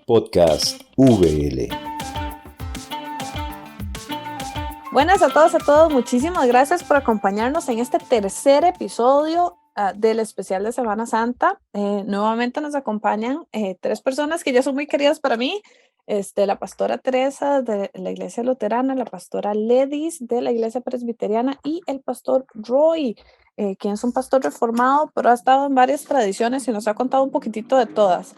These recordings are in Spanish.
Podcast VL. Buenas a todos, muchísimas gracias por acompañarnos en este tercer episodio del especial de Semana Santa. Nuevamente nos acompañan tres personas que ya son muy queridas para mí. La pastora Teresa de la Iglesia Luterana, la pastora Ledis de la Iglesia Presbiteriana y el pastor Roy, quien es un pastor reformado, pero ha estado en varias tradiciones y nos ha contado un poquitito de todas.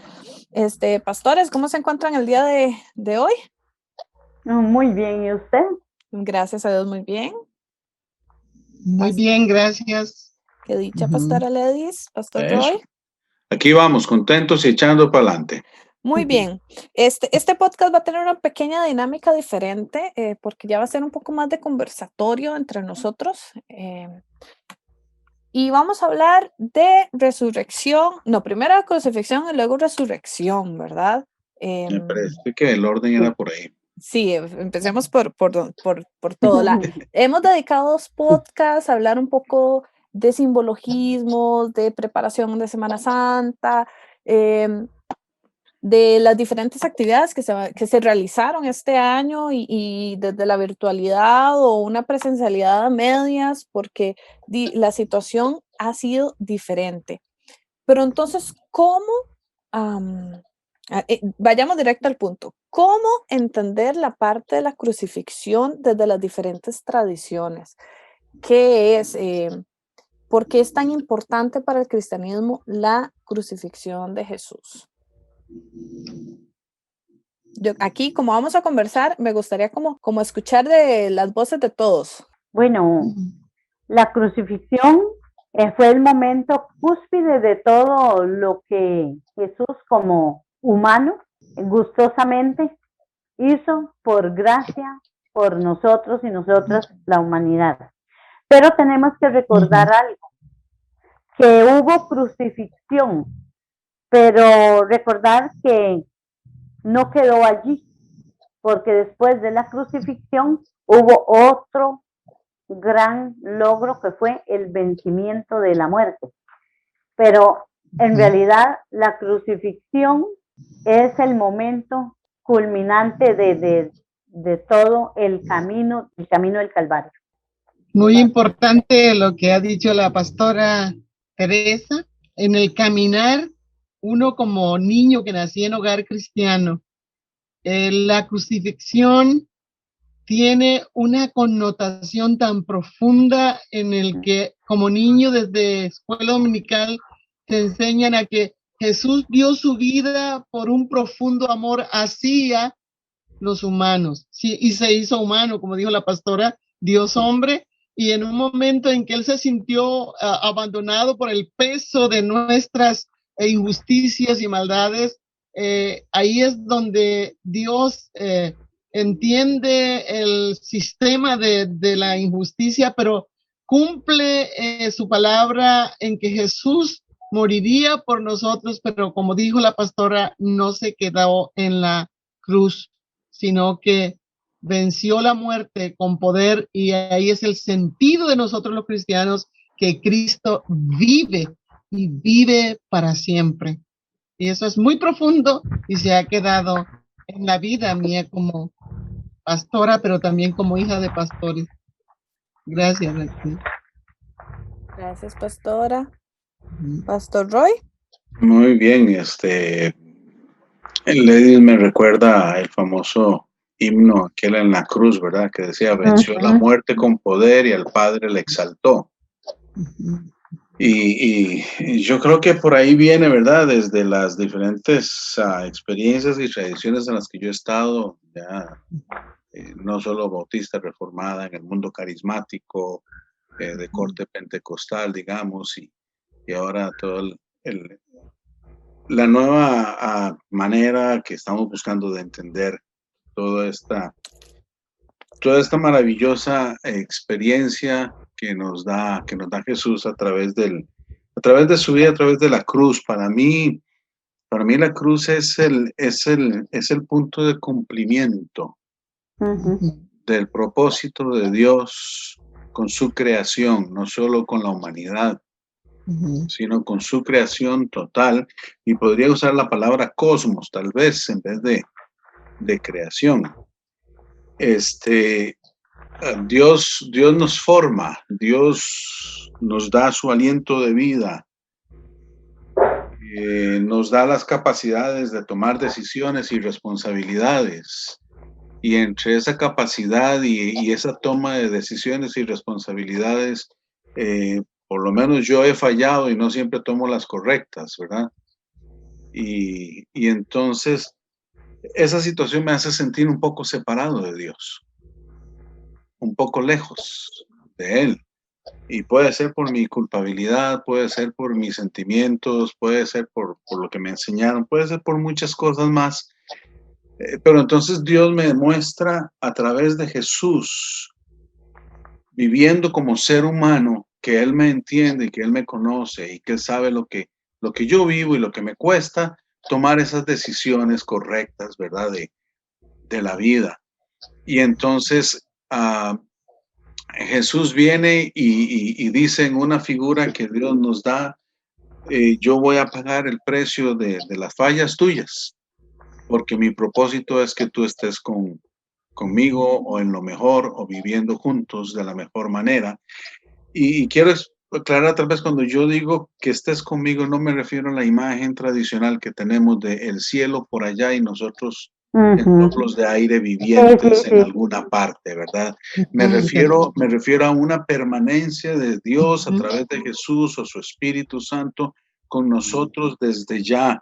Pastores, ¿cómo se encuentran el día de hoy? Muy bien, ¿y usted? Gracias a Dios, muy bien. Muy bien, gracias. Qué dicha, pastora Ledis, pastor Eso. Roy. Aquí vamos, contentos y echando para adelante. Muy bien. Este podcast va a tener una pequeña dinámica diferente porque ya va a ser un poco más de conversatorio entre nosotros. Y vamos a hablar de resurrección, no, primero crucifixión y luego resurrección, ¿verdad? Me parece que el orden era por ahí. Sí, empecemos por todo. Hemos dedicado 2 podcasts a hablar un poco de simbologismos, de preparación de Semana Santa, de las diferentes actividades que se realizaron este año y desde la virtualidad o una presencialidad a medias, porque la situación ha sido diferente. Pero entonces, ¿cómo? Vayamos directo al punto. ¿Cómo entender la parte de la crucifixión desde las diferentes tradiciones? ¿Qué es? ¿Por qué es tan importante para el cristianismo la crucifixión de Jesús? Aquí, como vamos a conversar, me gustaría como escuchar de las voces de todos. Bueno, la crucifixión fue el momento cúspide de todo lo que Jesús como humano gustosamente hizo por gracia, por nosotros y nosotras, la humanidad. Pero tenemos que recordar algo, que hubo crucifixión, pero recordar que no quedó allí, porque después de la crucifixión hubo otro gran logro que fue el vencimiento de la muerte. Pero en realidad la crucifixión es el momento culminante de todo el camino del Calvario. Muy importante lo que ha dicho la pastora Teresa. En el caminar, uno como niño que nació en hogar cristiano, la crucifixión tiene una connotación tan profunda en el que como niño desde escuela dominical te enseñan a que Jesús dio su vida por un profundo amor hacia los humanos, sí, y se hizo humano, como dijo la pastora, Dios hombre, y en un momento en que él se sintió abandonado por el peso de nuestras injusticias y maldades, ahí es donde Dios entiende el sistema de la injusticia, pero cumple su palabra en que Jesús moriría por nosotros, pero como dijo la pastora, no se quedó en la cruz, sino que venció la muerte con poder, y ahí es el sentido de nosotros los cristianos, que Cristo vive y vive para siempre. Y eso es muy profundo y se ha quedado en la vida mía como pastora, pero también como hija de pastores. Gracias, Leti. Gracias, pastora. Pastor Roy. Muy bien, el Lady me recuerda el famoso himno aquel en la cruz, ¿verdad? Que decía, venció la muerte con poder y al Padre le exaltó. Y yo creo que por ahí viene, ¿verdad? Desde las diferentes experiencias y tradiciones en las que yo he estado, ya, no solo bautista, reformada, en el mundo carismático, de corte pentecostal, digamos, y ahora todo la nueva manera que estamos buscando de entender toda esta maravillosa experiencia que nos da Jesús a través de su vida, a través de la cruz. Para mí la cruz es el punto de cumplimiento del propósito de Dios con su creación, no solo con la humanidad. sino con su creación total, y podría usar la palabra cosmos, tal vez, en vez de creación. Dios nos forma, Dios nos da su aliento de vida, nos da las capacidades de tomar decisiones y responsabilidades. Y entre esa capacidad y esa toma de decisiones y responsabilidades, por lo menos yo he fallado y no siempre tomo las correctas, ¿verdad? Y entonces esa situación me hace sentir un poco separado de Dios, un poco lejos de Él. Y puede ser por mi culpabilidad, puede ser por mis sentimientos, puede ser por lo que me enseñaron, puede ser por muchas cosas más. Pero entonces Dios me demuestra a través de Jesús, viviendo como ser humano, que Él me entiende y que Él me conoce y que Él sabe lo que yo vivo y lo que me cuesta tomar esas decisiones correctas, ¿verdad? De la vida. Y entonces Jesús viene y dice en una figura que Dios nos da, yo voy a pagar el precio de las fallas tuyas, porque mi propósito es que tú estés conmigo o en lo mejor o viviendo juntos de la mejor manera. Y quiero aclarar tal vez cuando yo digo que estés conmigo, no me refiero a la imagen tradicional que tenemos de el cielo por allá y nosotros en soplos de aire vivientes en alguna parte, ¿verdad? Me refiero a una permanencia de Dios a través de Jesús o su Espíritu Santo con nosotros desde ya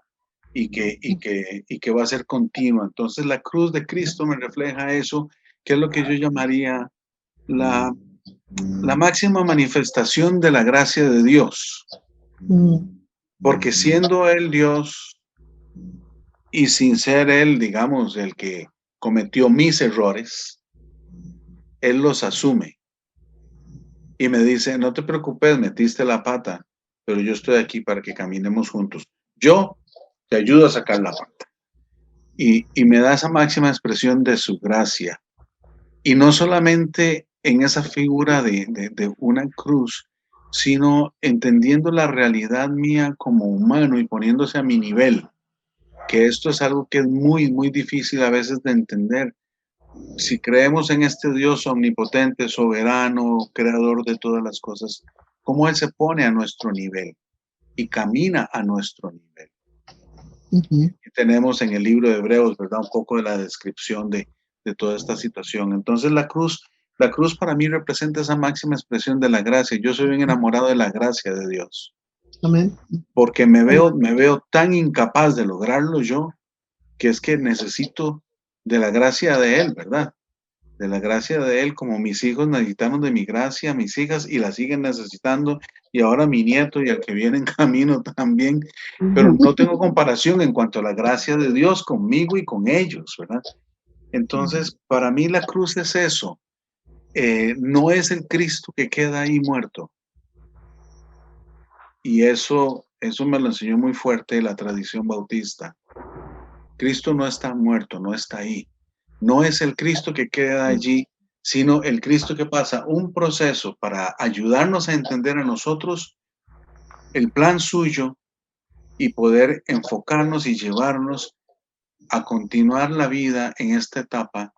y que va a ser continua. Entonces la cruz de Cristo me refleja eso, que es lo que yo llamaría la máxima manifestación de la gracia de Dios. Porque siendo Él Dios y sin ser Él, digamos, el que cometió mis errores, Él los asume. Y me dice, no te preocupes, metiste la pata, pero yo estoy aquí para que caminemos juntos. Yo te ayudo a sacar la pata. Y me da esa máxima expresión de su gracia. Y no solamente en esa figura de una cruz, sino entendiendo la realidad mía como humano y poniéndose a mi nivel, que esto es algo que es muy, muy difícil a veces de entender. Si creemos en este Dios omnipotente, soberano, creador de todas las cosas, ¿cómo Él se pone a nuestro nivel y camina a nuestro nivel? Y tenemos en el libro de Hebreos, ¿verdad? Un poco de la descripción de toda esta situación. Entonces la cruz para mí representa esa máxima expresión de la gracia. Yo soy bien enamorado de la gracia de Dios. Amén. Porque me veo tan incapaz de lograrlo yo, que es que necesito de la gracia de Él, ¿verdad? De la gracia de Él, como mis hijos necesitaron de mi gracia, mis hijas, y la siguen necesitando, y ahora mi nieto y el que viene en camino también, pero no tengo comparación en cuanto a la gracia de Dios conmigo y con ellos, ¿verdad? Entonces, para mí la cruz es eso, no es el Cristo que queda ahí muerto, y eso me lo enseñó muy fuerte la tradición bautista. Cristo no está muerto, no está ahí. No es el Cristo que queda allí, sino el Cristo que pasa un proceso para ayudarnos a entender a nosotros el plan suyo y poder enfocarnos y llevarnos a continuar la vida en esta etapa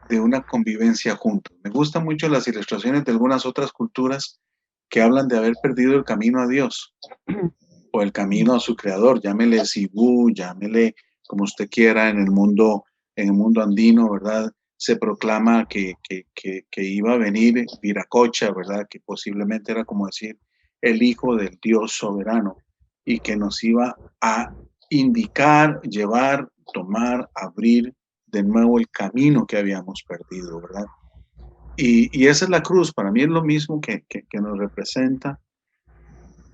de una convivencia juntos. Me gustan mucho las ilustraciones de algunas otras culturas que hablan de haber perdido el camino a Dios o el camino a su creador, llámele Cibú, llámele como usted quiera en el mundo andino, ¿verdad? Se proclama que iba a venir Viracocha, ¿verdad? Que posiblemente era como decir el hijo del Dios soberano y que nos iba a indicar, llevar, tomar, abrir de nuevo el camino que habíamos perdido, ¿verdad? Y esa es la cruz, para mí es lo mismo que nos representa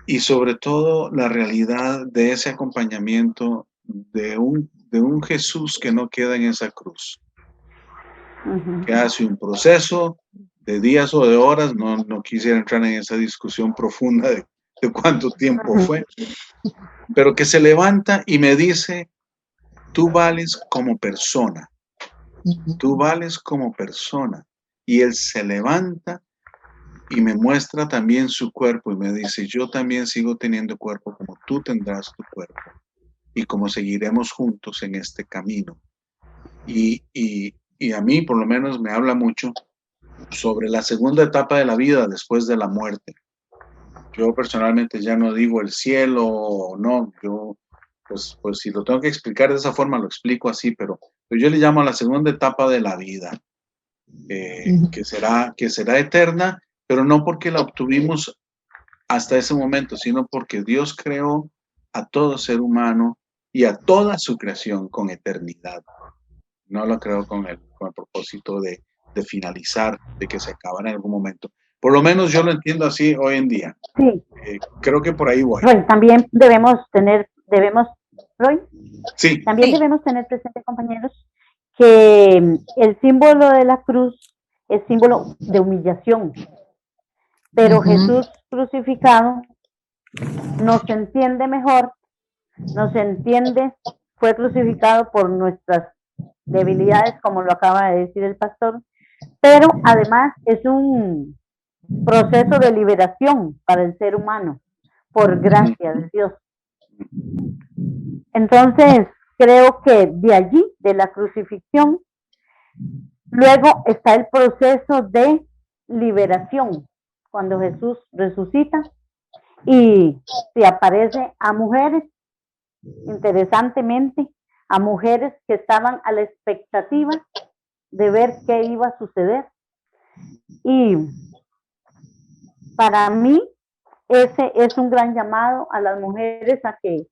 y sobre todo la realidad de ese acompañamiento de un Jesús que no queda en esa cruz, que hace un proceso de días o de horas, no quisiera entrar en esa discusión profunda de cuánto tiempo fue, pero que se levanta y me dice, tú vales como persona, tú vales como persona, y Él se levanta y me muestra también su cuerpo y me dice, yo también sigo teniendo cuerpo como tú tendrás tu cuerpo y como seguiremos juntos en este camino. Y a mí por lo menos me habla mucho sobre la segunda etapa de la vida después de la muerte. Yo personalmente ya no digo el cielo o no, yo pues si lo tengo que explicar de esa forma lo explico así, pero yo le llamo a la segunda etapa de la vida, que será eterna, pero no porque la obtuvimos hasta ese momento, sino porque Dios creó a todo ser humano y a toda su creación con eternidad. No lo creó con el propósito de finalizar, de que se acabara en algún momento. Por lo menos yo lo entiendo así hoy en día. Sí, Creo que por ahí voy. Roy, también Roy, Sí, también Sí. debemos tener presente, compañeros, que el símbolo de la cruz es símbolo de humillación, pero Ujú. Jesús crucificado nos entiende mejor, fue crucificado por nuestras debilidades, como lo acaba de decir el pastor, pero además es un proceso de liberación para el ser humano, por gracia de Dios. Entonces, creo que de allí, de la crucifixión, luego está el proceso de liberación, cuando Jesús resucita y se aparece a mujeres, interesantemente, a mujeres que estaban a la expectativa de ver qué iba a suceder. Y para mí, ese es un gran llamado a las mujeres a que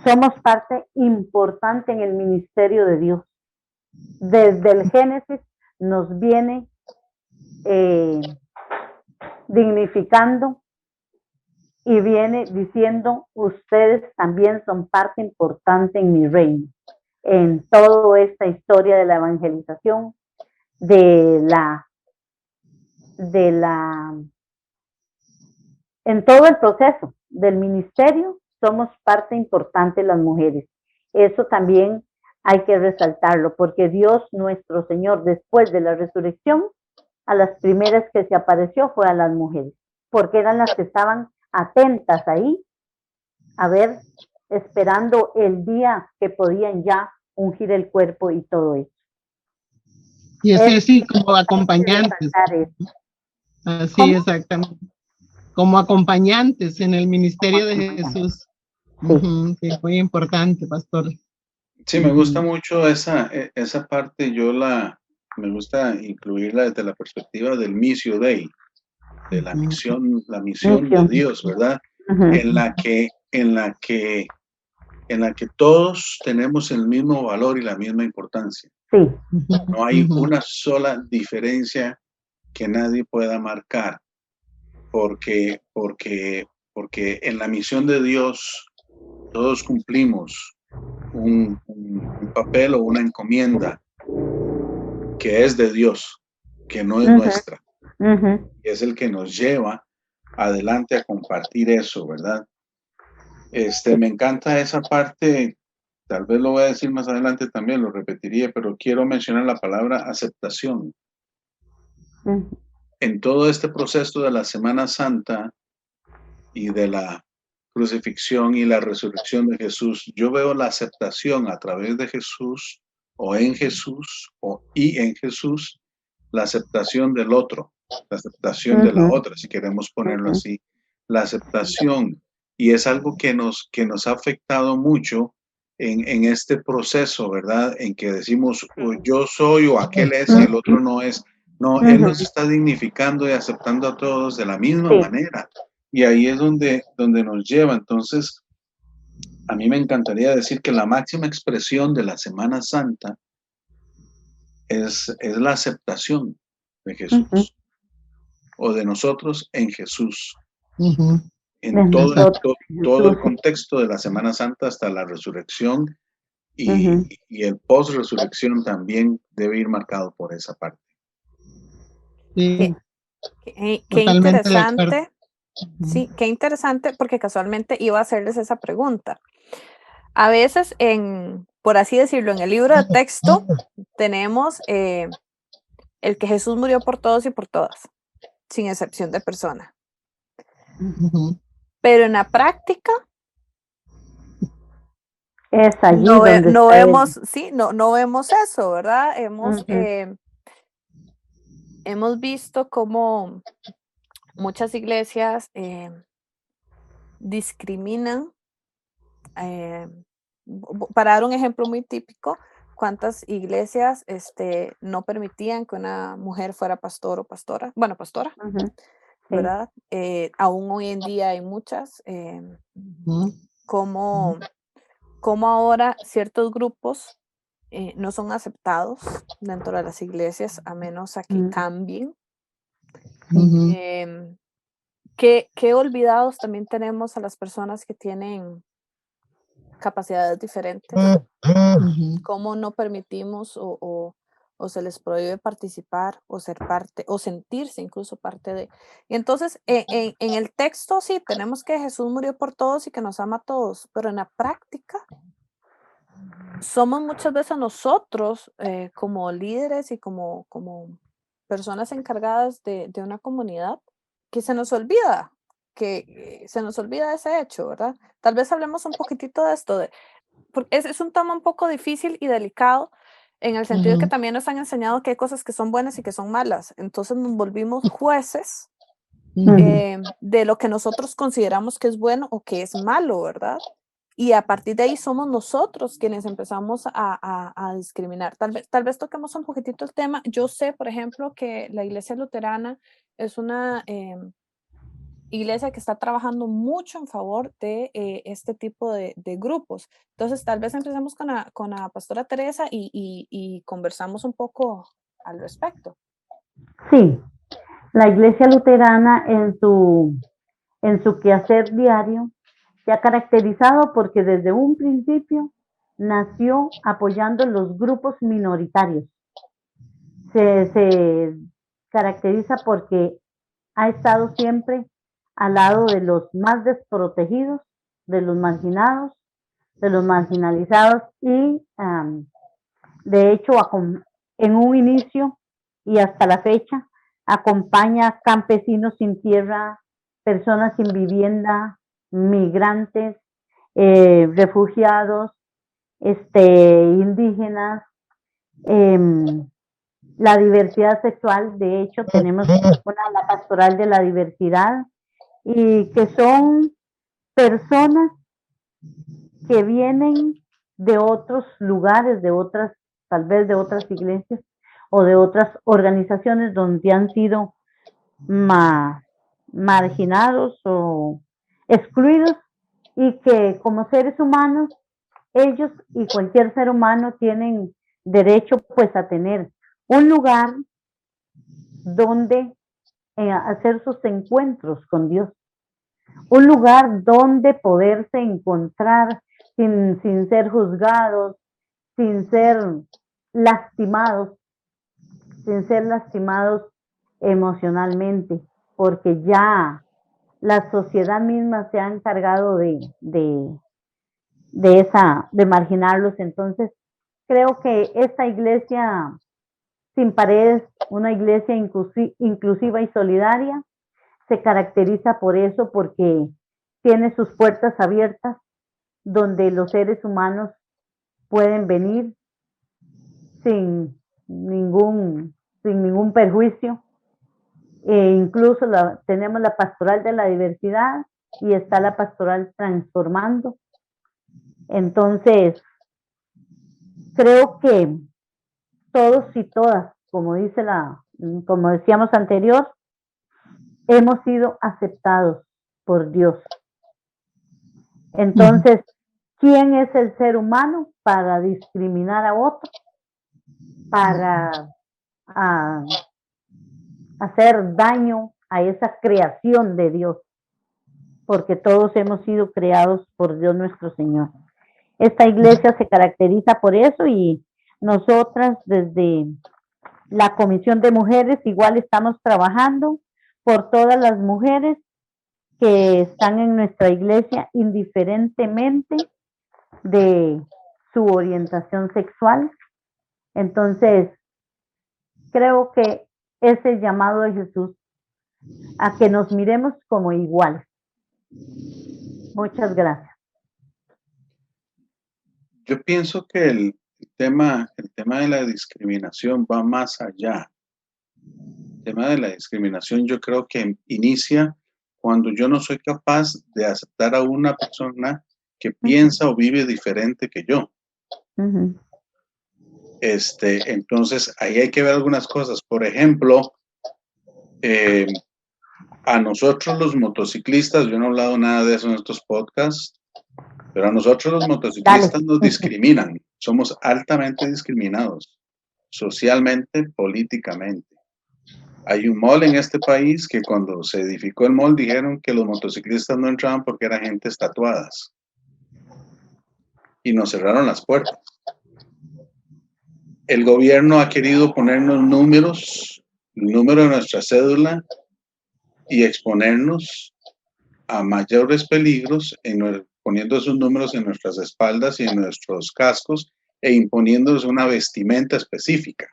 somos parte importante en el ministerio de Dios. Desde el Génesis nos viene dignificando y viene diciendo, ustedes también son parte importante en mi reino, en toda esta historia de la evangelización, en todo el proceso del ministerio, somos parte importante las mujeres. Eso también hay que resaltarlo, porque Dios nuestro Señor, después de la resurrección, a las primeras que se apareció fue a las mujeres, porque eran las que estaban atentas ahí, a ver, esperando el día que podían ya ungir el cuerpo y todo eso. Y así, así como acompañantes. Así, ¿Cómo? exactamente. Como acompañantes en el ministerio de Jesús. Sí. Sí, muy importante, pastor. sí, me gusta mucho esa parte, me gusta incluirla desde la perspectiva del Missio Dei, de la misión de Dios, ¿verdad? En la que todos tenemos el mismo valor y la misma importancia. Sí. No hay una sola diferencia que nadie pueda marcar, porque en la misión de Dios todos cumplimos un papel o una encomienda que es de Dios, que no es nuestra, y es el que nos lleva adelante a compartir eso, ¿verdad? Me encanta esa parte, tal vez lo voy a decir más adelante también, lo repetiría, pero quiero mencionar la palabra aceptación. En todo este proceso de la Semana Santa y de la crucifixión y la resurrección de Jesús, yo veo la aceptación a través de Jesús o en Jesús y en Jesús, la aceptación del otro, la aceptación de la otra, si queremos ponerlo así, la aceptación. Y es algo que nos ha afectado mucho en este proceso, ¿verdad? En que decimos, yo soy o aquel es y el otro no es. No, Él nos está dignificando y aceptando a todos de la misma manera. Y ahí es donde nos lleva. Entonces, a mí me encantaría decir que la máxima expresión de la Semana Santa es la aceptación de Jesús o de nosotros en Jesús. En todo el contexto de la Semana Santa hasta la resurrección y el post-resurrección también debe ir marcado por esa parte. Sí, Qué totalmente de acuerdo. interesante. Sí, qué interesante, porque casualmente iba a hacerles esa pregunta. A veces, por así decirlo, en el libro de texto tenemos el que Jesús murió por todos y por todas, sin excepción de persona. Ujú. Pero en la práctica Es allí no, donde no está vemos, sí, no vemos eso, ¿verdad? Ujú. Hemos visto cómo muchas iglesias discriminan. Para dar un ejemplo muy típico, cuántas iglesias no permitían que una mujer fuera pastor o pastora, bueno, pastora, Ujú. Sí. ¿verdad? Aún hoy en día hay muchas, Ujú. como ahora ciertos grupos no son aceptados dentro de las iglesias a menos a que Mm. cambien. Ujú. Qué olvidados también tenemos a las personas que tienen capacidades diferentes, Ujú. cómo no permitimos o se les prohíbe participar o ser parte o sentirse incluso parte de. Y entonces, en el texto sí, tenemos que Jesús murió por todos y que nos ama a todos, pero en la práctica somos muchas veces nosotros como líderes y como personas encargadas de una comunidad que se nos olvida, se nos olvida ese hecho, ¿verdad? Tal vez hablemos un poquitito de esto, porque es un tema un poco difícil y delicado en el sentido de que Ujú. también nos han enseñado que hay cosas que son buenas y que son malas. Entonces nos volvimos jueces Ujú. de lo que nosotros consideramos que es bueno o que es malo, ¿verdad? Y a partir de ahí somos nosotros quienes empezamos a discriminar. Tal vez toquemos un poquitito el tema. Yo sé, por ejemplo, que la Iglesia Luterana es una iglesia que está trabajando mucho en favor de este tipo de grupos. Entonces, tal vez empecemos con la pastora Teresa y conversamos un poco al respecto. Sí, la Iglesia Luterana en su quehacer diario se ha caracterizado porque desde un principio nació apoyando los grupos minoritarios. Se caracteriza porque ha estado siempre al lado de los más desprotegidos, de los marginados, de los marginalizados y de hecho en un inicio y hasta la fecha acompaña campesinos sin tierra, personas sin vivienda, migrantes, refugiados, indígenas, em, la diversidad sexual. De hecho, tenemos la pastoral de la diversidad y que son personas que vienen de otros lugares, de otras, tal vez de otras iglesias o de otras organizaciones donde han sido marginados o excluidos y que como seres humanos, ellos y cualquier ser humano tienen derecho pues a tener un lugar donde hacer sus encuentros con Dios, un lugar donde poderse encontrar sin ser juzgados, sin ser lastimados, sin ser lastimados emocionalmente, porque ya la sociedad misma se ha encargado de marginarlos. Entonces, creo que esta iglesia sin paredes, una iglesia inclusiva y solidaria, se caracteriza por eso, porque tiene sus puertas abiertas donde los seres humanos pueden venir sin ningún, sin ningún perjuicio. Incluso tenemos la pastoral de la diversidad y está la pastoral transformando. Entonces, creo que todos y todas, como decíamos anterior, hemos sido aceptados por Dios. Entonces, ¿quién es el ser humano para discriminar a otro? Para hacer daño a esa creación de Dios, porque todos hemos sido creados por Dios nuestro Señor. Esta iglesia se caracteriza por eso y nosotras desde la Comisión de Mujeres igual estamos trabajando por todas las mujeres que están en nuestra iglesia indiferentemente de su orientación sexual. Entonces, creo que es el llamado de Jesús a que nos miremos como iguales. Muchas gracias. Yo pienso que el tema de la discriminación va más allá. El tema de la discriminación yo creo que inicia cuando yo no soy capaz de aceptar a una persona que piensa o vive diferente que yo. Ujú. Entonces ahí hay que ver algunas cosas. Por ejemplo, a nosotros los motociclistas, yo no he hablado nada de eso en estos podcasts, pero a nosotros los motociclistas Dale. nos discriminan. Somos altamente discriminados, socialmente, políticamente. Hay un mall en este país que cuando se edificó el mall dijeron que los motociclistas no entraban porque eran gentes tatuadas. Y nos cerraron las puertas. El gobierno ha querido ponernos números, el número de nuestra cédula y exponernos a mayores peligros poniendo esos números en nuestras espaldas y en nuestros cascos e imponiéndonos una vestimenta específica.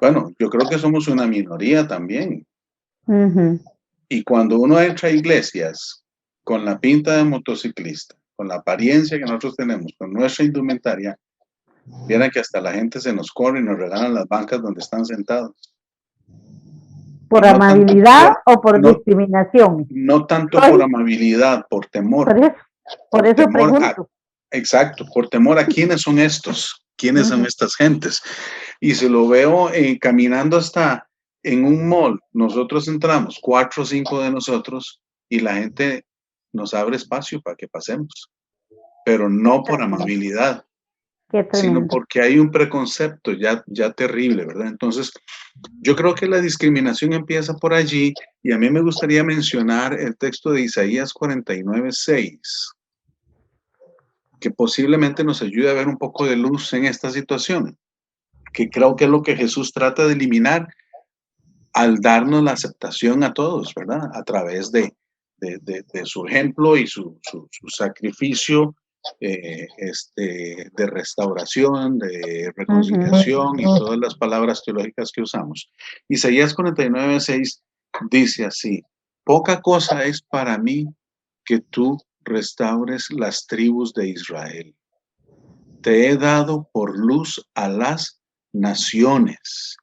Bueno, yo creo que somos una minoría también. Ujú. Y cuando uno entra a iglesias con la pinta de motociclista, con la apariencia que nosotros tenemos, con nuestra indumentaria, vieran que hasta la gente se nos corre y nos regalan las bancas donde están sentados. ¿Por No amabilidad tanto o por no- discriminación? No tanto Ay. por amabilidad, por temor. Por eso temor pregunto. Exacto, por temor a quiénes son estos, quiénes son Ujú. estas gentes. Y se lo veo caminando hasta en un mall. Nosotros entramos, 4 o 5 de nosotros, y la gente nos abre espacio para que pasemos. Pero no por amabilidad, Qué sino tremendo. porque hay un preconcepto ya terrible, ¿verdad? Entonces, yo creo que la discriminación empieza por allí, y a mí me gustaría mencionar el texto de Isaías 49:6, que posiblemente nos ayude a ver un poco de luz en esta situación, que creo que es lo que Jesús trata de eliminar al darnos la aceptación a todos, ¿verdad? A través de su ejemplo y su sacrificio de restauración, de reconciliación y todas las palabras teológicas que usamos. Isaías 49:6 dice así: poca cosa es para mí que tú restaures las tribus de Israel. Te he dado por luz a las naciones.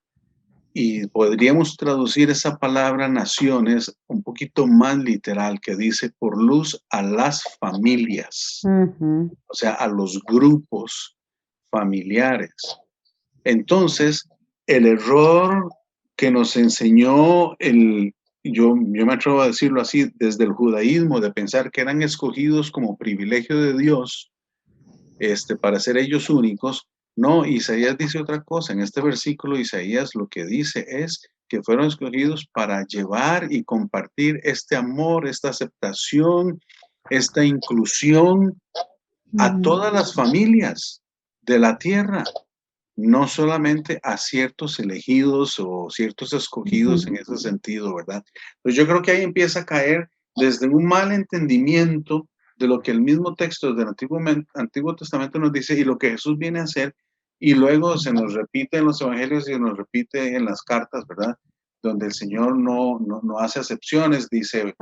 Y podríamos traducir esa palabra naciones un poquito más literal, que dice por luz a las familias, Ujú. o sea, a los grupos familiares. Entonces, el error que nos enseñó yo me atrevo a decirlo así, desde el judaísmo, de pensar que eran escogidos como privilegio de Dios, para ser ellos únicos. No, Isaías dice otra cosa. En este versículo, Isaías lo que dice es que fueron escogidos para llevar y compartir este amor, esta aceptación, esta inclusión a todas las familias de la tierra, no solamente a ciertos elegidos o ciertos escogidos en ese sentido, ¿verdad? Pues yo creo que ahí empieza a caer desde un mal entendimiento de lo que el mismo texto del Antiguo Testamento nos dice y lo que Jesús viene a hacer, y luego se nos repite en los evangelios y se nos repite en las cartas, ¿verdad? Donde el Señor no hace acepciones, dice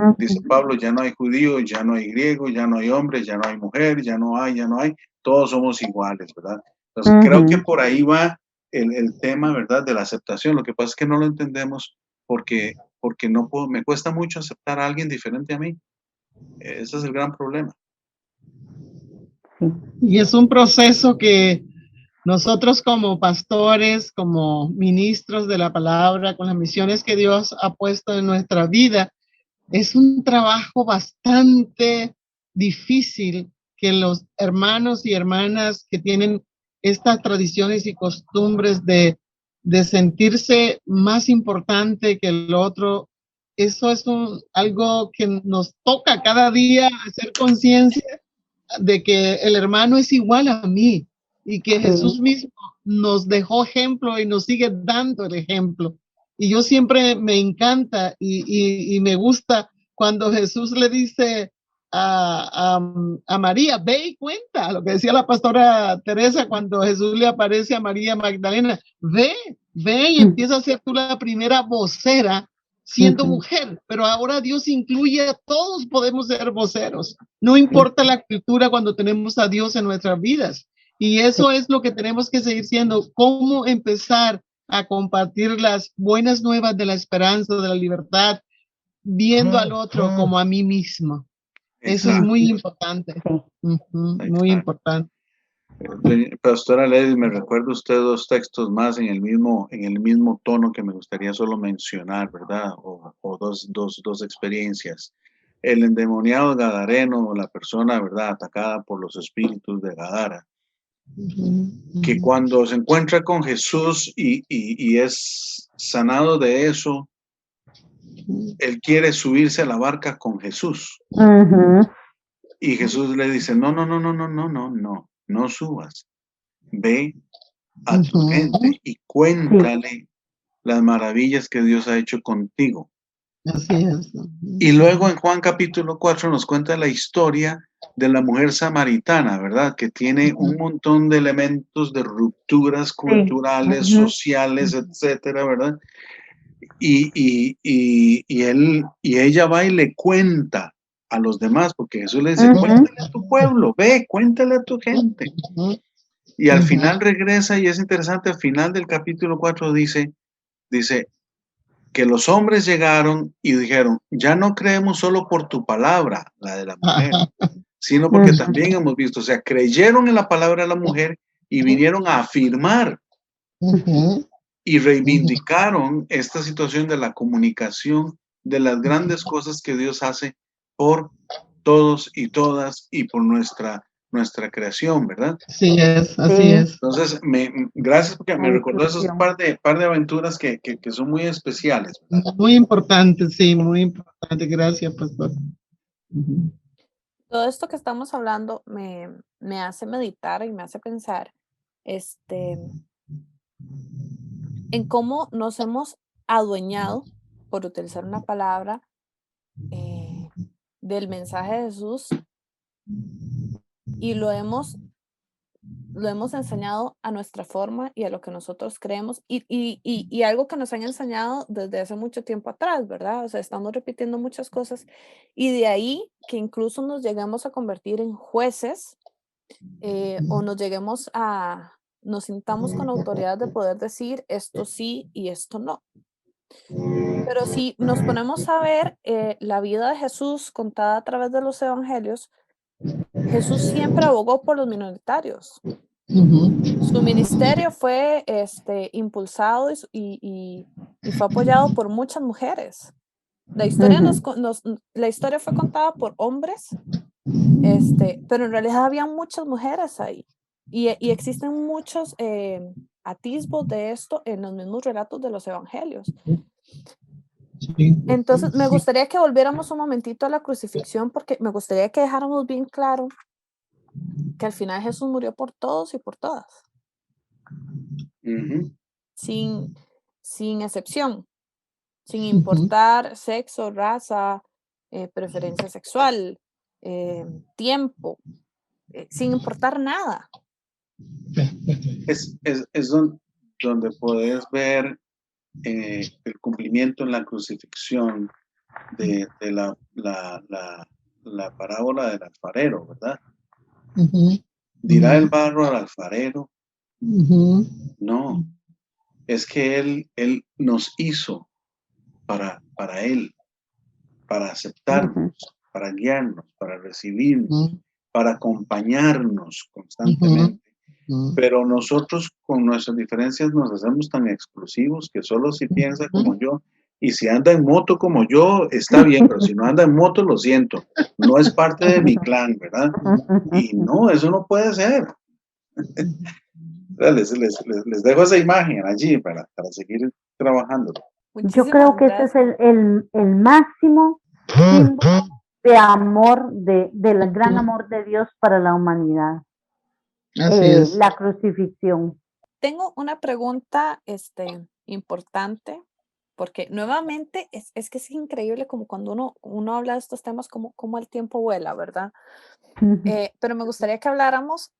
Pablo: ya no hay judío, ya no hay griego, ya no hay hombre, ya no hay mujer, ya no hay, todos somos iguales, ¿verdad? Entonces, creo que por ahí va el tema, ¿verdad?, de la aceptación. Lo que pasa es que no lo entendemos porque no puedo, me cuesta mucho aceptar a alguien diferente a mí. Ese es el gran problema. Y es un proceso que nosotros como pastores, como ministros de la palabra, con las misiones que Dios ha puesto en nuestra vida, es un trabajo bastante difícil que los hermanos y hermanas que tienen estas tradiciones y costumbres de sentirse más importante que el otro, eso es algo que nos toca cada día hacer conciencia de que el hermano es igual a mí y que Jesús mismo nos dejó ejemplo y nos sigue dando el ejemplo. Y yo siempre me encanta y me gusta cuando Jesús le dice a María: ve y cuenta, lo que decía la pastora Teresa cuando Jesús le aparece a María Magdalena: ve y empieza a ser tú la primera vocera siendo Ujú. mujer, pero ahora Dios incluye a todos, podemos ser voceros. No importa la cultura cuando tenemos a Dios en nuestras vidas. Y eso es lo que tenemos que seguir siendo. ¿Cómo empezar a compartir las buenas nuevas de la esperanza, de la libertad, viendo al otro como a mí mismo? Eso es Exacto, muy importante. Sí. Muy exacto. importante. Pastora Lady, me recuerda usted dos textos más en el mismo tono que me gustaría solo mencionar, ¿verdad? O dos experiencias. El endemoniado gadareno, la persona, ¿verdad? Atacada por los espíritus de Gadara, que cuando se encuentra con Jesús y es sanado de eso, él quiere subirse a la barca con Jesús. Ujú. Y Jesús le dice, no, no, no, no, no, no, no, no, no subas. Ve a tu gente y cuéntale las maravillas que Dios ha hecho contigo. Así es. Y luego en Juan capítulo 4 nos cuenta la historia de la mujer samaritana, ¿verdad? Que tiene un montón de elementos de rupturas culturales, Ujú. sociales, etcétera, ¿verdad? Y ella va y le cuenta a los demás, porque Jesús le dice, Ujú. cuéntale a tu pueblo, ve, cuéntale a tu gente. Y al Ujú. final regresa, y es interesante, al final del capítulo 4 dice que los hombres llegaron y dijeron, ya no creemos solo por tu palabra, la de la mujer, sino porque Ujú. también hemos visto, o sea, creyeron en la palabra de la mujer y vinieron a afirmar y reivindicaron esta situación de la comunicación, de las grandes cosas que Dios hace por todos y todas y por nuestra creación, ¿verdad? Así es, así Sí. es. Entonces, gracias porque La me recordó esos inclusión. par de aventuras que son muy especiales, ¿verdad? Muy importante, sí, muy importante. Gracias, pastor. Ujú. Todo esto que estamos hablando me hace meditar y me hace pensar en cómo nos hemos adueñado, por utilizar una palabra, del mensaje de Jesús y lo hemos enseñado a nuestra forma y a lo que nosotros creemos y algo que nos han enseñado desde hace mucho tiempo atrás, ¿verdad? O sea, estamos repitiendo muchas cosas y de ahí que incluso nos lleguemos a convertir en jueces o nos sintamos con autoridad de poder decir esto sí y esto no. Pero si nos ponemos a ver la vida de Jesús contada a través de los evangelios, Jesús siempre abogó por los minoritarios. Su ministerio fue impulsado y fue apoyado por muchas mujeres. La historia, Ujú. la historia fue contada por hombres, pero en realidad había muchas mujeres ahí. Y existen muchos atisbos de esto en los mismos relatos de los evangelios. Entonces, me gustaría que volviéramos un momentito a la crucifixión porque me gustaría que dejáramos bien claro que al final Jesús murió por todos y por todas, Ujú. sin excepción, sin importar sexo, raza, preferencia sexual, tiempo, sin importar nada. Es donde puedes ver el cumplimiento en la crucifixión de la parábola del alfarero, ¿verdad? ¿Dirá el barro al alfarero? No, es que él nos hizo para él, para aceptarnos, Ujú. para guiarnos, para recibirnos, para acompañarnos constantemente. Pero nosotros con nuestras diferencias nos hacemos tan exclusivos que solo si piensa como yo y si anda en moto como yo, está bien, pero si no anda en moto, lo siento, no es parte de mi clan, ¿verdad? Y no, eso no puede ser. Les dejo esa imagen allí para seguir trabajando. Yo Muchísimas creo que ese es gracias. el máximo símbolo de amor, del gran amor de Dios para la humanidad, Así es. la crucifixión. Tengo una pregunta importante, porque nuevamente es que es increíble como cuando uno habla de estos temas, como el tiempo vuela, ¿verdad? Pero me gustaría que habláramos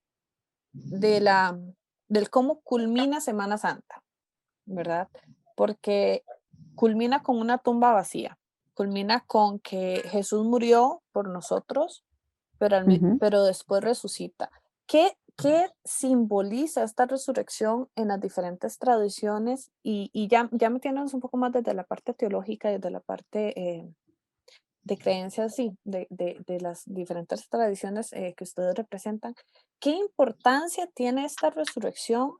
del cómo culmina Semana Santa, ¿verdad? Porque culmina con una tumba vacía, culmina con que Jesús murió por nosotros, pero después resucita. ¿Qué simboliza esta resurrección en las diferentes tradiciones? Y ya metiéndonos un poco más desde la parte teológica, desde la parte de creencias, sí, de las diferentes tradiciones que ustedes representan. ¿Qué importancia tiene esta resurrección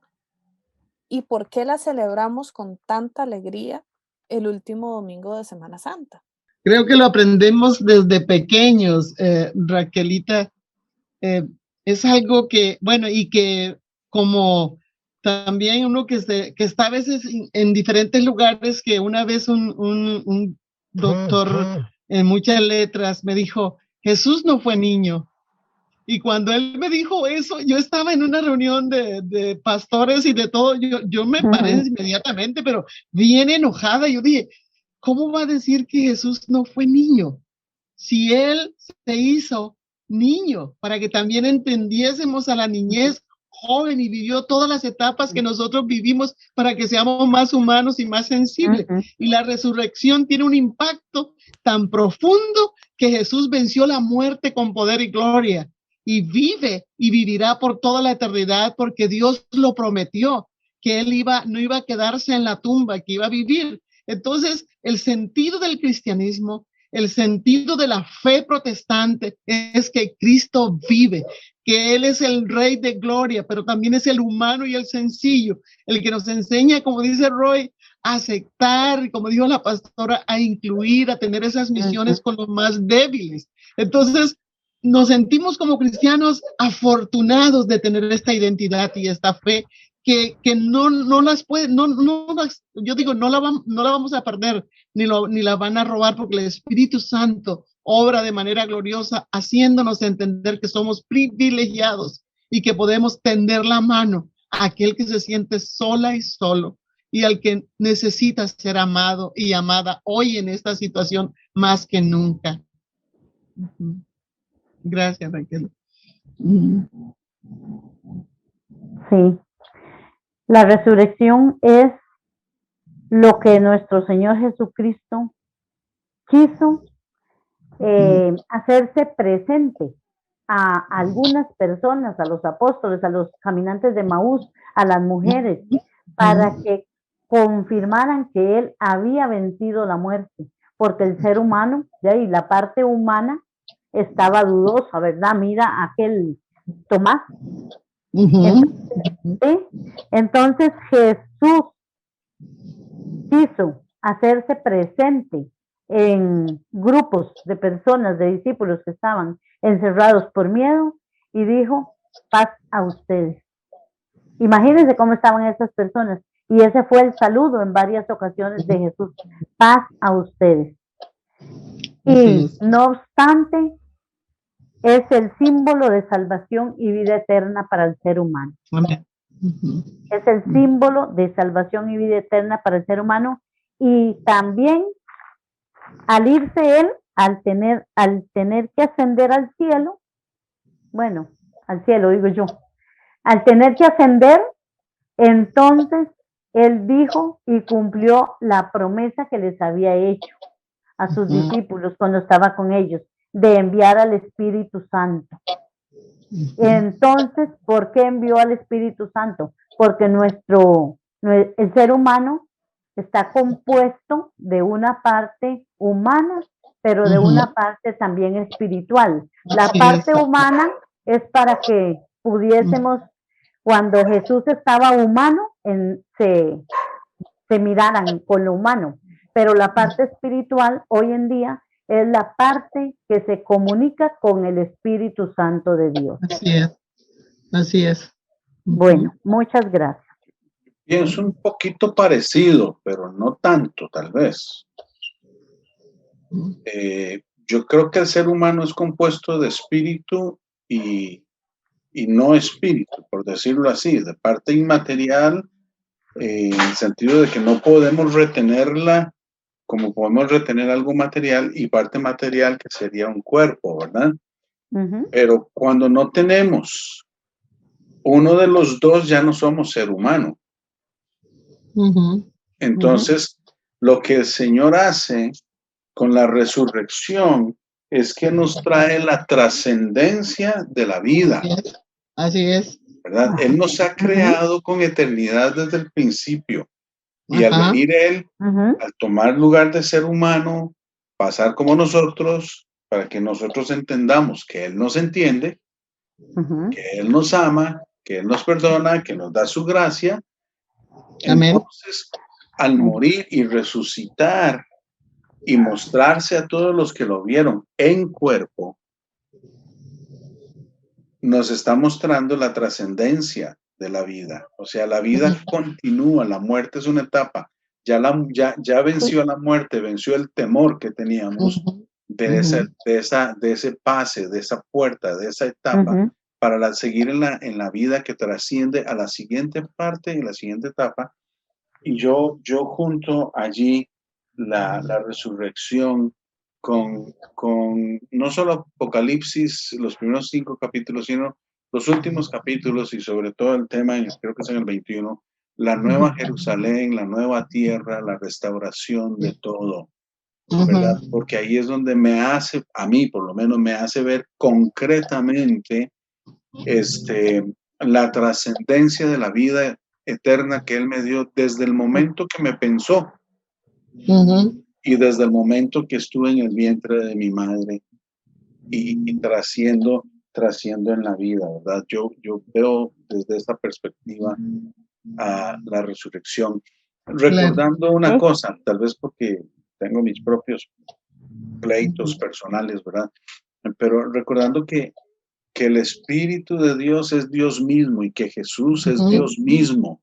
y por qué la celebramos con tanta alegría el último domingo de Semana Santa? Creo que lo aprendemos desde pequeños, Raquelita. Es algo que, bueno, y que como también uno que está a veces en diferentes lugares, que una vez un doctor en muchas letras me dijo, Jesús no fue niño. Y cuando él me dijo eso, yo estaba en una reunión de pastores y de todo, yo me paré inmediatamente, pero bien enojada. Yo dije, ¿cómo va a decir que Jesús no fue niño? Si él se hizo niño, para que también entendiésemos a la niñez joven y vivió todas las etapas que nosotros vivimos para que seamos más humanos y más sensibles. Y la resurrección tiene un impacto tan profundo que Jesús venció la muerte con poder y gloria y vive y vivirá por toda la eternidad porque Dios lo prometió, que él no iba a quedarse en la tumba, que iba a vivir. Entonces, el sentido del cristianismo, el sentido de la fe protestante es que Cristo vive, que Él es el Rey de gloria, pero también es el humano y el sencillo, el que nos enseña, como dice Roy, a aceptar, como dijo la pastora, a incluir, a tener esas misiones con los más débiles. Entonces, nos sentimos como cristianos afortunados de tener esta identidad y esta fe que no las puede, yo digo, no la vamos a perder, ni la van a robar, porque el Espíritu Santo obra de manera gloriosa, haciéndonos entender que somos privilegiados y que podemos tender la mano a aquel que se siente sola y solo y al que necesita ser amado y amada hoy en esta situación más que nunca. Gracias, Raquel. Sí. La resurrección es lo que nuestro Señor Jesucristo quiso hacerse presente a algunas personas, a los apóstoles, a los caminantes de Maús, a las mujeres, para que confirmaran que Él había vencido la muerte, porque el ser humano, y la parte humana, estaba dudosa, ¿verdad? Mira aquel Tomás. Entonces Jesús quiso hacerse presente en grupos de personas, de discípulos que estaban encerrados por miedo y dijo, paz a ustedes. Imagínense cómo estaban esas personas y ese fue el saludo en varias ocasiones de Jesús, paz a ustedes. Y no obstante, es el símbolo de salvación y vida eterna para el ser humano. Es el símbolo de salvación y vida eterna para el ser humano. Y también al irse él, al tener que ascender al cielo, bueno, al cielo digo yo, al tener que ascender, entonces él dijo y cumplió la promesa que les había hecho a sus discípulos cuando estaba con ellos, de enviar al Espíritu Santo. Entonces, ¿por qué envió al Espíritu Santo? Porque el ser humano está compuesto de una parte humana, pero de una parte también espiritual. La parte humana es para que pudiésemos, cuando Jesús estaba humano, se miraran con lo humano, pero la parte espiritual hoy en día es la parte que se comunica con el Espíritu Santo de Dios. Así es. Bueno, muchas gracias. Es un poquito parecido, pero no tanto, tal vez. Yo creo que el ser humano es compuesto de espíritu y no espíritu, por decirlo así, de parte inmaterial, en el sentido de que no podemos retenerla como podemos retener algo material, y parte material que sería un cuerpo, ¿verdad? Pero cuando no tenemos uno de los dos, ya no somos ser humano. Entonces, Lo que el Señor hace con la resurrección es que nos trae la trascendencia de la vida, Así es. ¿verdad? Él nos ha creado con eternidad desde el principio. Y al Ajá. venir Él, al tomar lugar de ser humano, pasar como nosotros, para que nosotros entendamos que Él nos entiende, que Él nos ama, que Él nos perdona, que nos da su gracia. Amén. Entonces, al morir y resucitar y mostrarse a todos los que lo vieron en cuerpo, nos está mostrando la trascendencia de la vida. O sea, la vida continúa, la muerte es una etapa. Ya venció a la muerte, venció el temor que teníamos de ese pase, de esa puerta, de esa etapa, para seguir en la vida que trasciende a la siguiente parte y la siguiente etapa. Y yo junto allí la resurrección con no solo Apocalipsis, los primeros 5 capítulos, sino los últimos capítulos y sobre todo el tema, creo que es en el 21, la nueva Jerusalén, la nueva tierra, la restauración de todo, ¿verdad? Porque ahí es donde me hace, a mí por lo menos me hace ver concretamente la trascendencia de la vida eterna que Él me dio desde el momento que me pensó y desde el momento que estuve en el vientre de mi madre y trasciendo en la vida, ¿verdad? Yo veo desde esta perspectiva a la resurrección, recordando una cosa, tal vez porque tengo mis propios pleitos personales, ¿verdad? Pero recordando que el Espíritu de Dios es Dios mismo y que Jesús es Dios mismo,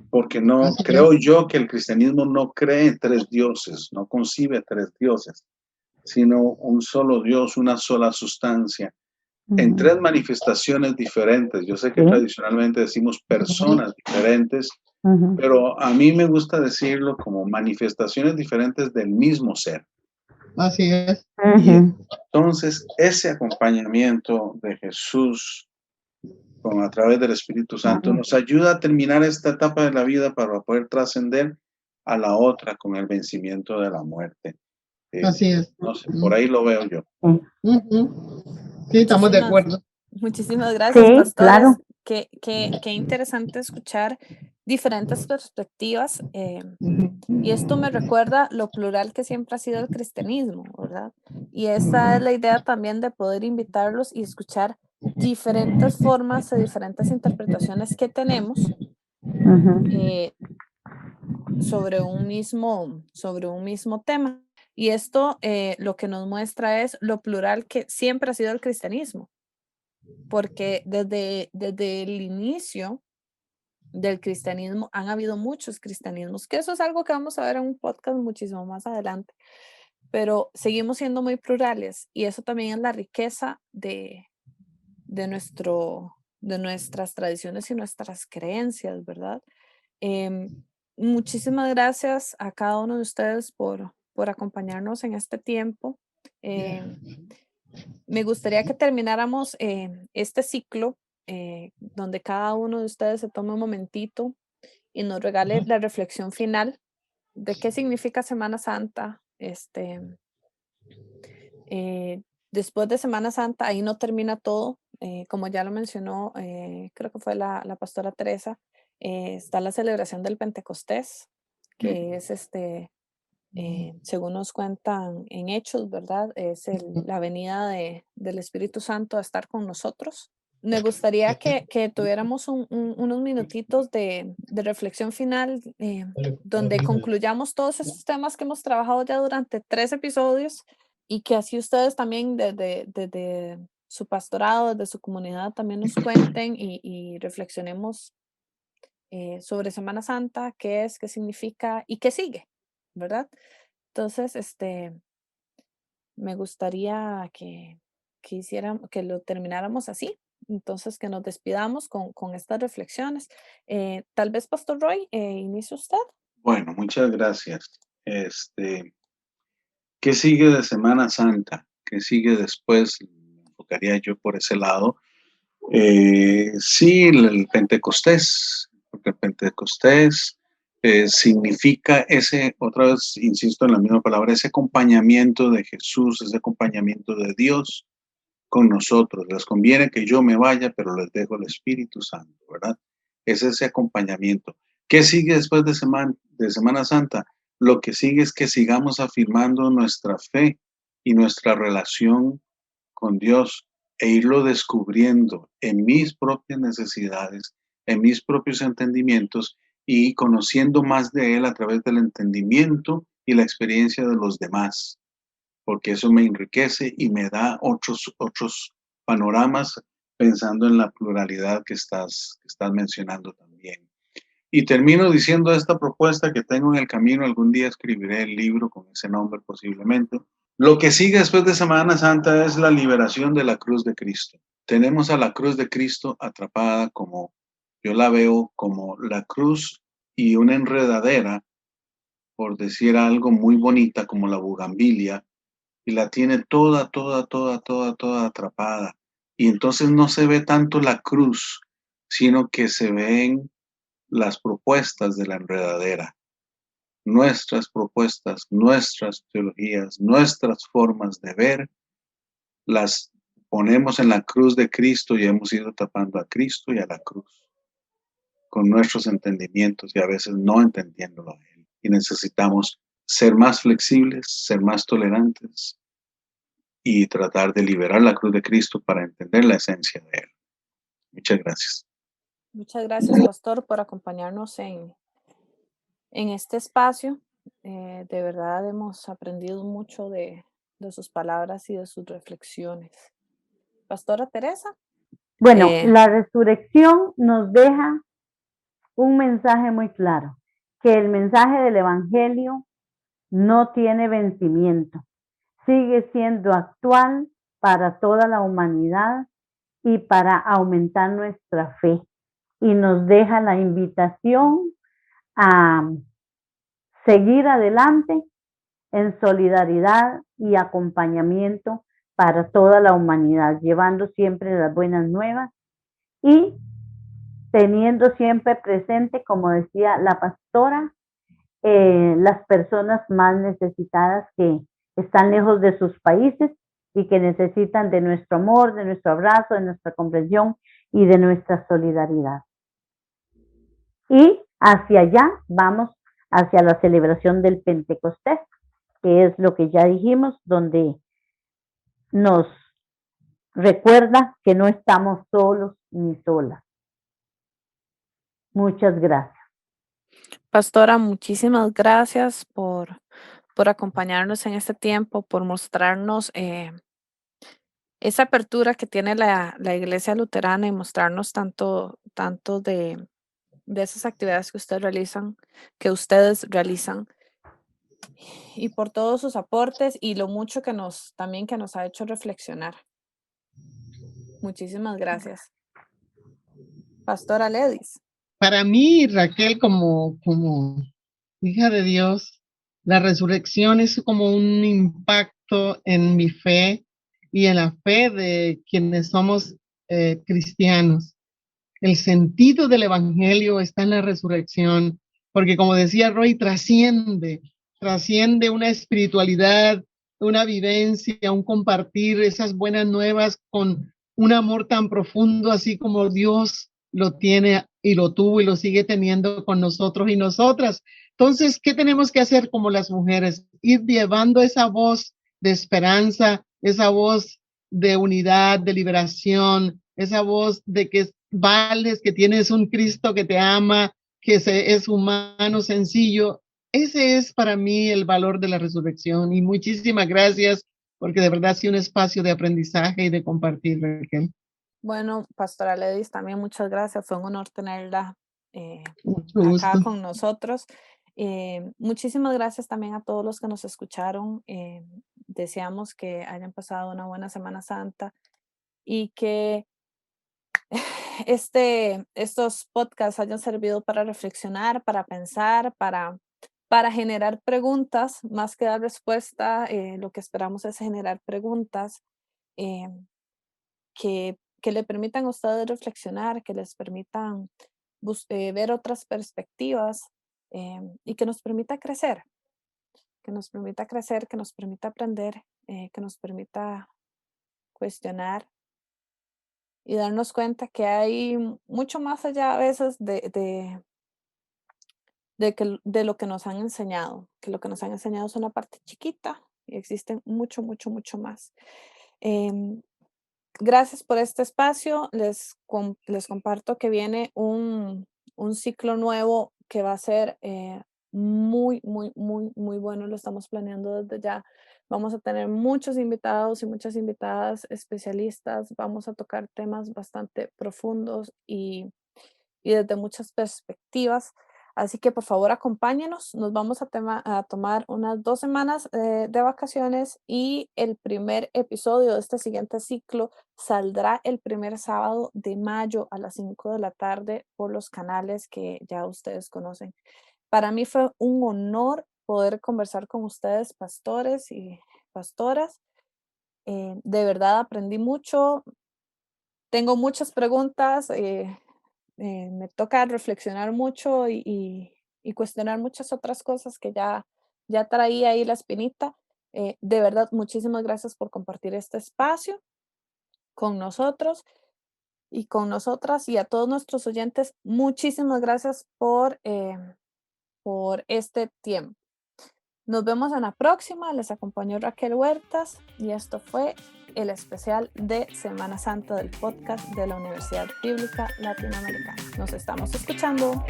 porque no creo yo que el cristianismo no cree en 3 dioses, no concibe 3 dioses, sino un solo Dios, una sola sustancia, en 3 manifestaciones diferentes. Yo sé que tradicionalmente decimos personas diferentes, pero a mí me gusta decirlo como manifestaciones diferentes del mismo ser. Así es. Y entonces ese acompañamiento de Jesús a través del Espíritu Santo nos ayuda a terminar esta etapa de la vida para poder trascender a la otra con el vencimiento de la muerte. Así es. No sé, por ahí lo veo yo. Sí, estamos de acuerdo. Muchísimas gracias, Sí, pastores. claro. Qué interesante escuchar diferentes perspectivas. Y esto me recuerda lo plural que siempre ha sido el cristianismo, ¿verdad? Y esa es la idea también de poder invitarlos y escuchar diferentes formas y diferentes interpretaciones que tenemos sobre un mismo tema. Y esto lo que nos muestra es lo plural que siempre ha sido el cristianismo, porque desde el inicio del cristianismo han habido muchos cristianismos, que eso es algo que vamos a ver en un podcast muchísimo más adelante, pero seguimos siendo muy plurales y eso también es la riqueza de nuestras tradiciones y nuestras creencias, ¿verdad? Muchísimas gracias a cada uno de ustedes por acompañarnos en este tiempo. Me gustaría que termináramos este ciclo donde cada uno de ustedes se tome un momentito y nos regale la reflexión final de qué significa Semana Santa. Después de Semana Santa, ahí no termina todo. Como ya lo mencionó, creo que fue la pastora Teresa, está la celebración del Pentecostés, que es según nos cuentan en Hechos, ¿verdad? Es la venida del Espíritu Santo a estar con nosotros. Me gustaría que tuviéramos unos minutitos de reflexión final, donde concluyamos todos estos temas que hemos trabajado ya durante 3 episodios y que así ustedes también desde su pastorado, desde su comunidad también nos cuenten y reflexionemos sobre Semana Santa, qué es, qué significa y qué sigue, ¿verdad? Entonces, me gustaría que lo termináramos así. Entonces, que nos despidamos con estas reflexiones. Tal vez, Pastor Roy, inicie usted. Bueno, muchas gracias. ¿Qué sigue de Semana Santa? ¿Qué sigue después? Me enfocaría yo por ese lado. Sí, el Pentecostés, porque el Pentecostés significa ese, otra vez insisto en la misma palabra, ese acompañamiento de Jesús, ese acompañamiento de Dios con nosotros. Les conviene que yo me vaya, pero les dejo el Espíritu Santo, ¿verdad? Es ese acompañamiento. ¿Qué sigue después de Semana Santa? Lo que sigue es que sigamos afirmando nuestra fe y nuestra relación con Dios e irlo descubriendo en mis propias necesidades, en mis propios entendimientos y conociendo más de Él a través del entendimiento y la experiencia de los demás, porque eso me enriquece y me da otros panoramas pensando en la pluralidad que estás mencionando también. Y termino diciendo esta propuesta que tengo en el camino, algún día escribiré el libro con ese nombre posiblemente. Lo que sigue después de Semana Santa es la liberación de la cruz de Cristo. Tenemos a la cruz de Cristo atrapada como, yo la veo como la cruz y una enredadera, por decir algo muy bonita como la bugambilia, y la tiene toda atrapada. Y entonces no se ve tanto la cruz, sino que se ven las propuestas de la enredadera, nuestras propuestas, nuestras teologías, nuestras formas de ver, las ponemos en la cruz de Cristo y hemos ido tapando a Cristo y a la cruz con nuestros entendimientos y a veces no entendiéndolo a Él. Y necesitamos ser más flexibles, ser más tolerantes y tratar de liberar la cruz de Cristo para entender la esencia de Él. Muchas gracias. Muchas gracias, Pastor, por acompañarnos en este espacio. De verdad hemos aprendido mucho de sus palabras y de sus reflexiones. Pastora Teresa. Bueno, la resurrección nos deja un mensaje muy claro, que el mensaje del Evangelio no tiene vencimiento, sigue siendo actual para toda la humanidad y para aumentar nuestra fe. Y nos deja la invitación a seguir adelante en solidaridad y acompañamiento para toda la humanidad, llevando siempre las buenas nuevas y teniendo siempre presente, como decía la pastora, las personas más necesitadas que están lejos de sus países y que necesitan de nuestro amor, de nuestro abrazo, de nuestra comprensión y de nuestra solidaridad. Y hacia allá vamos, hacia la celebración del Pentecostés, que es lo que ya dijimos, donde nos recuerda que no estamos solos ni solas. Muchas gracias. Pastora, muchísimas gracias por acompañarnos en este tiempo, por mostrarnos esa apertura que tiene la Iglesia Luterana y mostrarnos tanto de esas actividades que ustedes realizan y por todos sus aportes y lo mucho que nos ha hecho reflexionar. Muchísimas gracias. Pastora Ledis. Para mí, Raquel, como hija de Dios, la resurrección es como un impacto en mi fe y en la fe de quienes somos cristianos. El sentido del evangelio está en la resurrección, porque como decía Roy, trasciende una espiritualidad, una vivencia, un compartir esas buenas nuevas con un amor tan profundo, así como Dios lo tiene y lo tuvo y lo sigue teniendo con nosotros y nosotras. Entonces, ¿qué tenemos que hacer como las mujeres? Ir llevando esa voz de esperanza, esa voz de unidad, de liberación, esa voz de que vales, que tienes un Cristo que te ama, que es humano, sencillo. Ese es para mí el valor de la resurrección. Y muchísimas gracias, porque de verdad ha sido un espacio de aprendizaje y de compartir, Raquel. Bueno, Pastora Ledis, también muchas gracias. Fue un honor tenerla Mucho acá gusto. con nosotros. Muchísimas gracias también a todos los que nos escucharon. Deseamos que hayan pasado una buena Semana Santa y que estos podcasts hayan servido para reflexionar, para pensar, para generar preguntas, más que dar respuesta. Lo que esperamos es generar preguntas eh, que le permitan a ustedes reflexionar, que les permitan ver otras perspectivas y que nos permita crecer, que nos permita crecer, que nos permita aprender, que nos permita cuestionar y darnos cuenta que hay mucho más allá a veces de lo que nos han enseñado, que lo que nos han enseñado es una parte chiquita y existen mucho, mucho, mucho más. Gracias por este espacio. Les comparto que viene un ciclo nuevo que va a ser muy, muy, muy, muy bueno. Lo estamos planeando desde ya. Vamos a tener muchos invitados y muchas invitadas especialistas. Vamos a tocar temas bastante profundos y desde muchas perspectivas. Así que por favor acompáñenos, nos vamos a tomar unas 2 semanas de vacaciones y el primer episodio de este siguiente ciclo saldrá el primer sábado de mayo a las 5 de la tarde por los canales que ya ustedes conocen. Para mí fue un honor poder conversar con ustedes, pastores y pastoras. De verdad aprendí mucho, tengo muchas preguntas. Me toca reflexionar mucho y cuestionar muchas otras cosas que ya traía ahí la espinita. De verdad, muchísimas gracias por compartir este espacio con nosotros y con nosotras, y a todos nuestros oyentes, muchísimas gracias por este tiempo. Nos vemos en la próxima. Les acompañó Raquel Huertas y esto fue el especial de Semana Santa del podcast de la Universidad Bíblica Latinoamericana. Nos estamos escuchando.